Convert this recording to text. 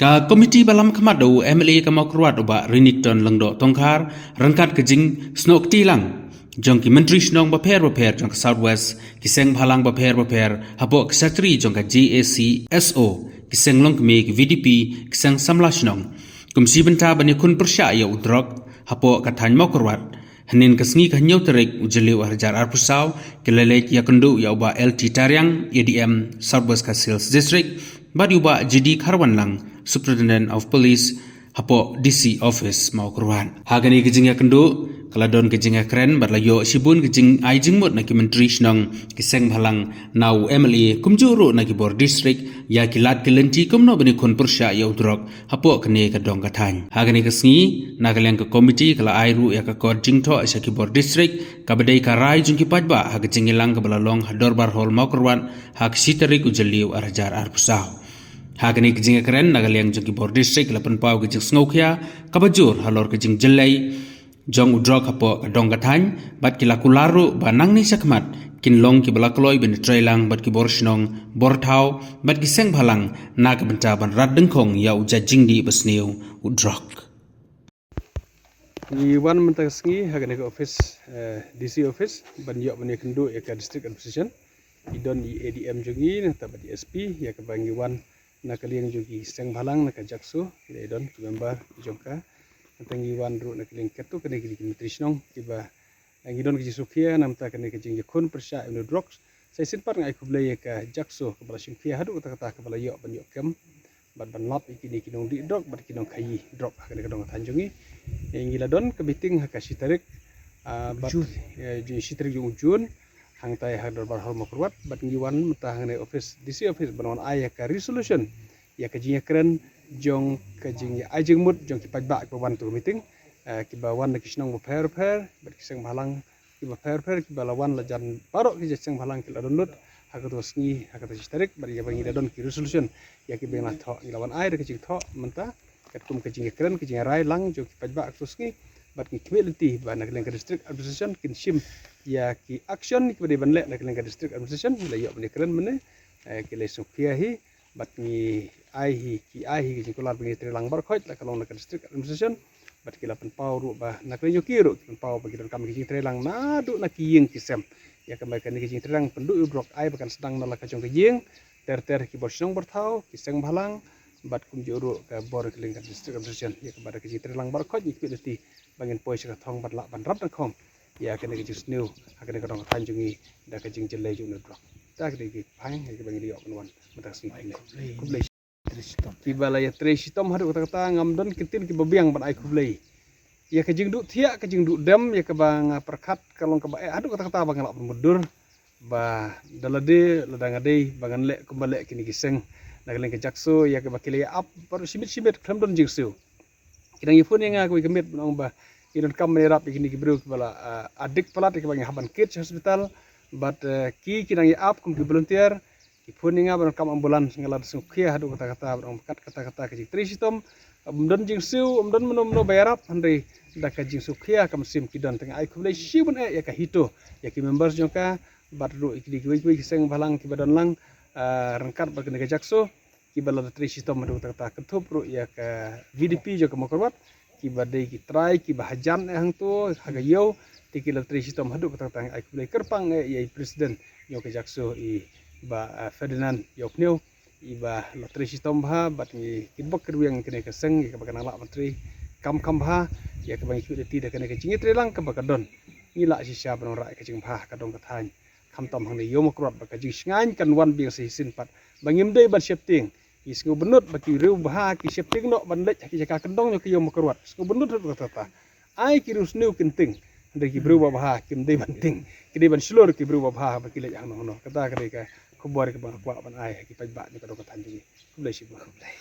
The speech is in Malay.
Ka komiti balam khamado MLA kamakruat uba Rinikton langdo tongkar rangkat kejing snok tilang jong ki menteri snong baper jong ka Southwest kiseng bhalang baper hapo ksatri jong ka JAC SO kiseng long kme ki VDP kiseng samla snong kumsi benta bani kun persya ya udrok hapo kathan makruat hanin kasngi ka nyau terek ujeli warjar arpusau kelelek ya kendu ya uba LT Tariang ADM Southwest ka Sales District badi uba JD Karwanlang Superintendent of Police hapo DC office mau keruan. Hagani kejing ya kendo kaladon kejing ya keren barlayo sibun kejing ai jingmut na ki menteri snong kiseng bhalang nau MLA kumjuru na ki bor district ya kilat kelenti kumno bani kon persya ya udrok hapo kene kadong kathan. Hagani kesngi na kaleng ke komiti kala airu ya ka kod jingtho sa ki bor district kabadai karai jung ki pajba hagajing ilang ka balalong hador bar hol mau keruan hak sitarik ujeliu arjar arpusau. Hagani kejing keren nagaliang jong ki bor district lapan pau kejing sngokia kabajur halor kejing jelai jong udrok hapo kadong kathan bat kilaku laru banang ni sakmat kinlong ki balakloi ben trailang bat ki bor snong bor thau bat ki seng bhalang na ka benta ban rat dengkhong ya uja jingdi besneu udrok Ni wan mentasngi hagani ka office DC office ban yok bani kendu ya ka district administration idon i ADM jogi na tabat SP ya ka bangi wan na kaliang jogi seng bhalang na ka jaksu le don member jongka tangi wan ru na kaliang ketu kene ki nutritionong tiba angi don ki sufia namta kene ki jing yakun persya no drugs sai sinpar ngai kublai ka jaksu ka bala sufia hadu kata ka bala yok ban yok kem ban lot ikini kinong di drug bat kinong kai drop kene kadong tanjungi angi la don ka biting ka sitarik bat ji sitarik jung jun hang tai hadar bar hal makruat bat ngiwan mata hang office DC office banon ay ka resolution ya ka jing keren jong ka jing ay jing mut jong ki pajba ko wan tu meeting ki bawan na kisnong fair bat kiseng bhalang ki ba fair ki balawan la jan parok ki jeng bhalang ki la donut ha ka tosngi ha ka tarik bat ya bangi don ki resolution ya ki bena tho ngilawan ay ka jing tho menta kat kum ka jing keren ki jing rai lang jong ki pajba tosngi bat ki community ba nak leng ka district administration kin sim ya ki action ki bade banle nak leng ka district administration la yo bane keren mene ki le sofia hi bat ni ai hi ki kular bani trelang bar khoi la kalong ka district administration bat ki lapan pau ru ba nak leng yo ki ru ki pau bagi don kam ki trelang na du nak yeng ki sem ya ka mai kan ki trelang pendu brok ai bakan sedang na la ka jong ki yeng ter ki bosong berthau ki seng bhalang bat kum juru ka bor ki leng ka district administration ya ka bada ki trelang bar khoi ki community bangin poi sa thong bat la ban rap dan khom ya kene ki just new akene ka dong than jungi da ka jing jelai jung drok ta ki phang ki bangi liok wan mata sing kublai ki bala ya tresitom hadu kata ngam don kitin ki babiang ban ai kublai ya ka jing du thia ka jing du dam ya ka bang perkat kalong ka ba hadu kata bang la mundur ba dalade ladang ade bangan le kumbale kini kiseng na kaleng ka jakso ya ka bakile up par simit kham don jing su kidang yifun yang aku kemit nong ba idon kam merap ikini kibru bala adik pelat ke bangi haban kids hospital but ki kidang ya up kum ki volunteer ki puninga ban kam ambulans ngala sukhia hadu kata ban kata ke trisitom don jing siu don no bayarap handri da ka jing sukhia kam sim kidon teng ai khulai sibun ya ka hito ya ki members jongka bat ru ikini ki seng balang ki badan lang rangkat ba ke jakso ki bala trisitom hadu kata ketup ru ya ka VDP jo ka makorwat ki badai ki try ki bahajan hang tu hagayo tikil trisitom hadu kata tang ai kulai kerpang ya presiden yo ke jakso i ba Ferdinand yo pneu i ba trisitom bha bat ni kibok kerwiang kene ke seng ke bakana la menteri kam bha ya ke bangi kude ti da kene ke jingi trelang ke bakadon ngila si sia ban ra ke jing bha kadong kathan kam tom hang ni yo makrot ba ka jing sngan kan wan bi si sin pat bangim dei ban shifting isku benut baki riu bah ki septing no bandek ki jaka kendong ki yo makrwat isku benut kata ai ki rus new kenting ndai ki bru bah ki mdei banting ki dei ban slor ki bru bah baki le yang no kata ka ka khobor ke ban kwa ban ai ki pajba ni ka do ka tanji kublai si kublai